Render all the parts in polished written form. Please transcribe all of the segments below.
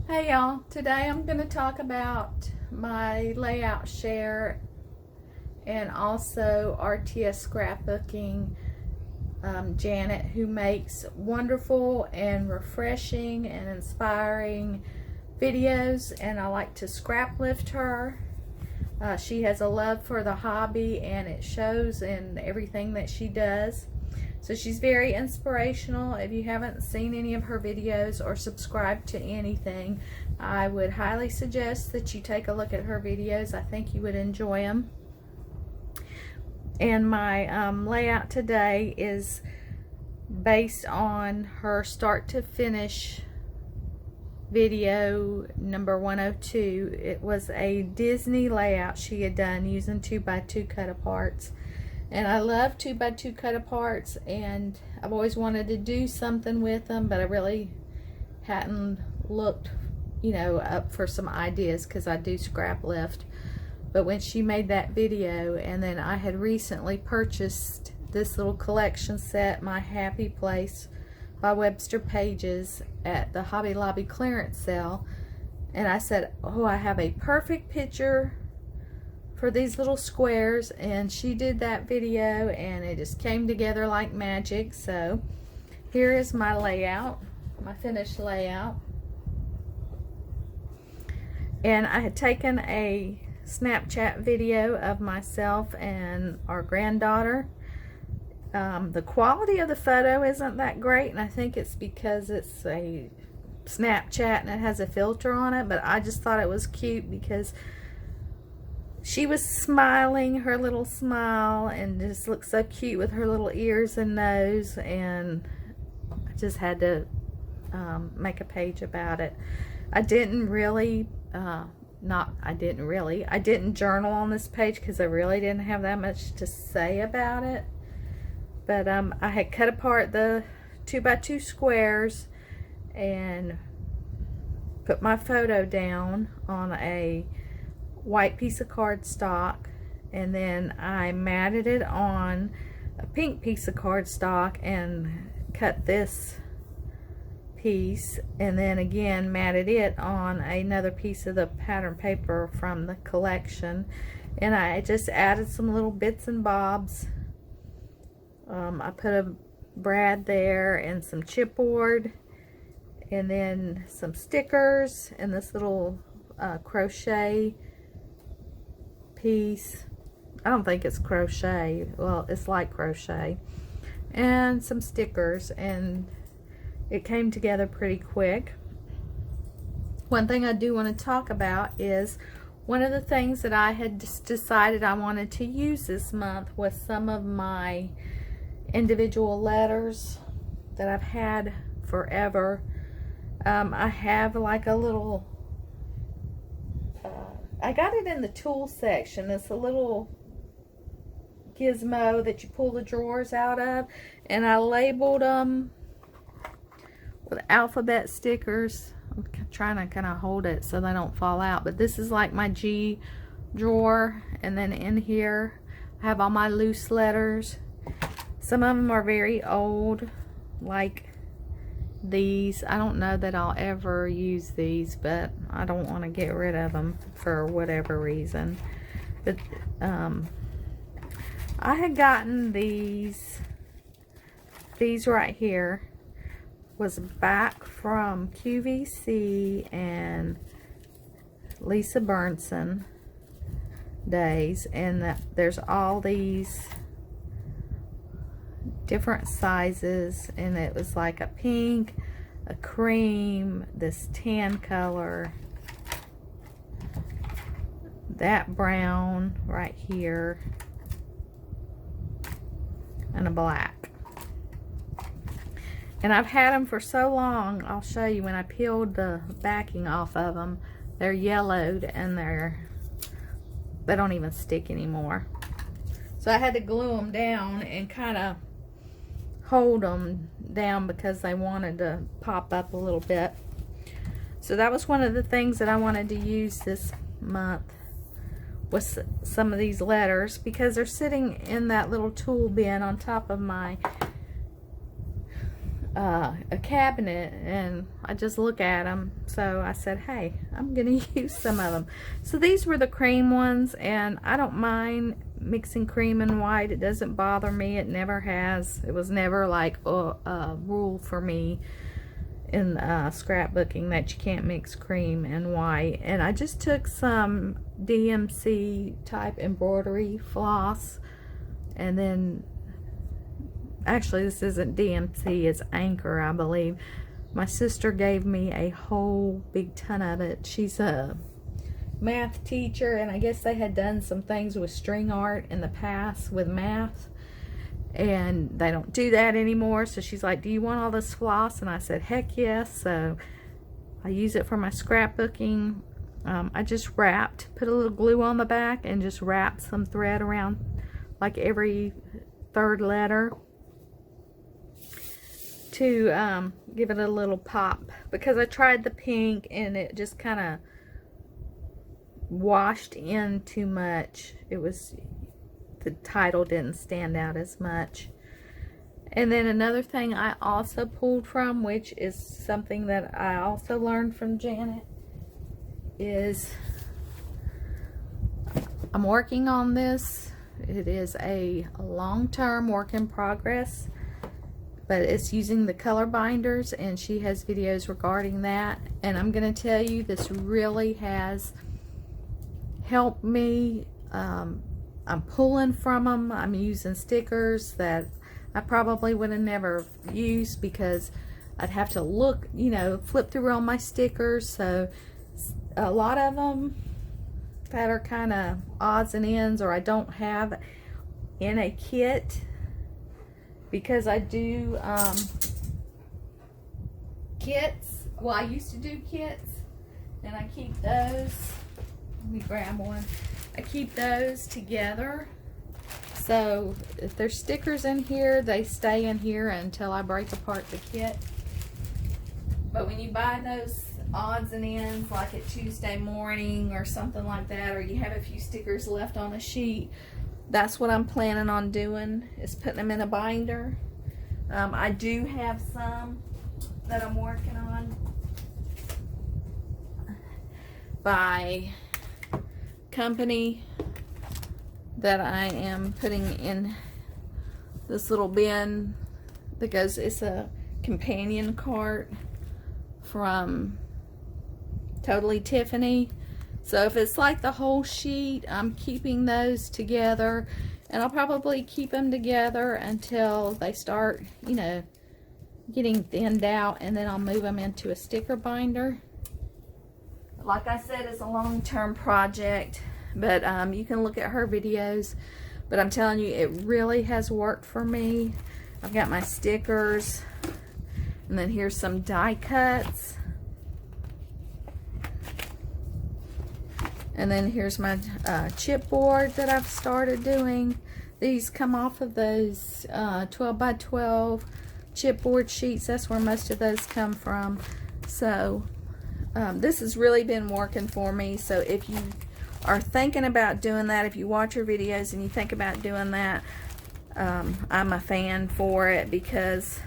Hey y'all, today I'm going to talk about my layout share and also RTS scrapbooking. Janet, who makes wonderful and refreshing and inspiring videos, and I like to scrap lift her. She has a love for the hobby and it shows in everything that she does. So she's very inspirational. If you haven't seen any of her videos or subscribed to anything, I would highly suggest that you take a look at her videos. I think you would enjoy them. And my layout today is based on her start to finish video number 102. It was a Disney layout she had done using 2x2 cut-aparts. And I love 2x2 cut-aparts, and I've always wanted to do something with them, but I really hadn't looked, up for some ideas because I do scrap lift. But when she made that video, and then I had recently purchased this little collection set, My Happy Place by Webster Pages, at the Hobby Lobby clearance sale, and I said, oh, I have a perfect picture for these little squares, and she did that video and it just came together like magic. So here is my layout, my finished layout. And I had taken a Snapchat video of myself and our granddaughter. The quality of the photo isn't that great, and I think it's because it's a Snapchat and it has a filter on it, but I just thought it was cute because she was smiling her little smile and just looked so cute with her little ears and nose, and I just had to make a page about it. I didn't journal on this page because I really didn't have that much to say about it. But I had cut apart the 2x2 squares and put my photo down on a white piece of cardstock, and then I matted it on a pink piece of cardstock and cut this piece, and then again matted it on another piece of the pattern paper from the collection, and I just added some little bits and bobs. I put a brad there and some chipboard, and then some stickers, and this little crochet piece. I don't think it's crochet. Well, it's like crochet. And some stickers, and it came together pretty quick. One thing I do want to talk about is one of the things that I had just decided I wanted to use this month was some of my individual letters that I've had forever. I have like a little I got it in the tool section. It's a little gizmo that you pull the drawers out of, and I labeled them with alphabet stickers. I'm trying to kind of hold it so they don't fall out, but this is like my G drawer, and then in here I have all my loose letters. Some of them are very old, like these. I don't know that I'll ever use these, but I don't want to get rid of them for whatever reason. But I had gotten these right here was back from QVC and Lisa Burnson days, and there's all these different sizes, and it was like a pink, a cream, this tan color, that brown right here, and a black. And I've had them for so long. I'll show you when I peeled the backing off of them. They're yellowed and they don't even stick anymore. So I had to glue them down and kind of hold them down because they wanted to pop up a little bit. So that was one of the things that I wanted to use this month, was some of these letters, because they're sitting in that little tool bin on top of my a cabinet, and I just look at them. So I said, hey, I'm gonna use some of them. So these were the cream ones, and I don't mind mixing cream and white. It doesn't bother me. It never has. It was never like a rule for me in scrapbooking that you can't mix cream and white. And I just took some DMC type embroidery floss, and then actually this isn't DMC, it's Anchor, I believe. My sister gave me a whole big ton of it. She's a math teacher, and I guess they had done some things with string art in the past with math, and they don't do that anymore. So she's like, do you want all this floss? And I said, heck yes. So I use it for my scrapbooking. I just put a little glue on the back and just wrapped some thread around like every third letter to give it a little pop, because I tried the pink and it just kind of washed in too much. The title didn't stand out as much. And then another thing I also pulled from, which is something that I also learned from Janet, is I'm working on this. It is a long-term work in progress, but it's using the color binders, and she has videos regarding that. And I'm going to tell you, this really has helped me. I'm pulling from them. I'm using stickers that I probably would have never used, because I'd have to look, you know, flip through all my stickers. So a lot of them that are kind of odds and ends, or I don't have in a kit, because I do kits. Well, I used to do kits, and I keep those. Let me grab one. I keep those together. So if there's stickers in here, they stay in here until I break apart the kit. But when you buy those odds and ends, like at Tuesday morning or something like that, or you have a few stickers left on a sheet, that's what I'm planning on doing, is putting them in a binder. I do have some that I'm working on by company that I am putting in this little bin that goes, it's a companion cart from Totally Tiffany. So if it's like the whole sheet, I'm keeping those together, and I'll probably keep them together until they start, you know, getting thinned out, and then I'll move them into a sticker binder. Like I said, it's a long-term project, but you can look at her videos. But I'm telling you, it really has worked for me. I've got my stickers, and then here's some die cuts. And then here's my chipboard that I've started doing. These come off of those 12 by 12 chipboard sheets. That's where most of those come from. So this has really been working for me. So if you are thinking about doing that, if you watch her videos and you think about doing that, I'm a fan for it, because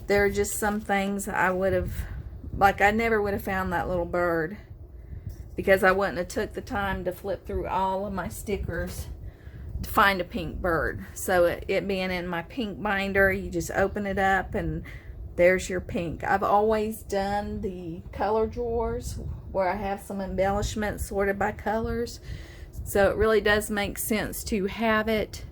there are just some things I would have, like, I never would have found that little bird, because I wouldn't have took the time to flip through all of my stickers to find a pink bird. So it being in my pink binder, you just open it up and there's your pink. I've always done the color drawers where I have some embellishments sorted by colors. So it really does make sense to have it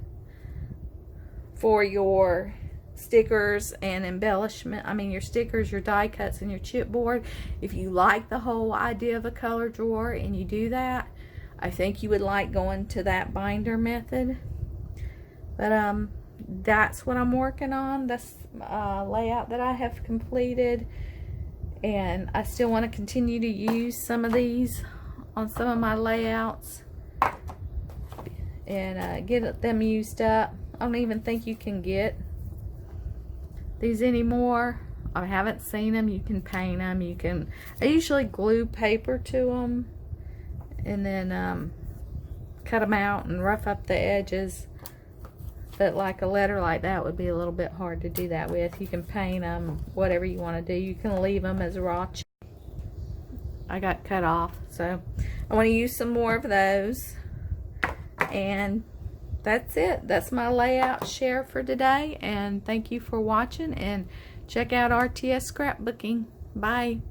for your stickers and embellishment. I mean, your stickers, your die cuts, and your chipboard. If you like the whole idea of a color drawer and you do that, I think you would like going to that binder method. But that's what I'm working on. That's layout that I have completed, and I still want to continue to use some of these on some of my layouts and get them used up. I don't even think you can get these anymore. I haven't seen them. You can paint them. You can. I usually glue paper to them and then cut them out and rough up the edges. But like a letter like that would be a little bit hard to do that with. You can paint them, whatever you want to do. You can leave them as raw. I got cut off, so I want to use some more of those. And that's it. That's my layout share for today. And thank you for watching. And check out RTS Scrapbooking. Bye.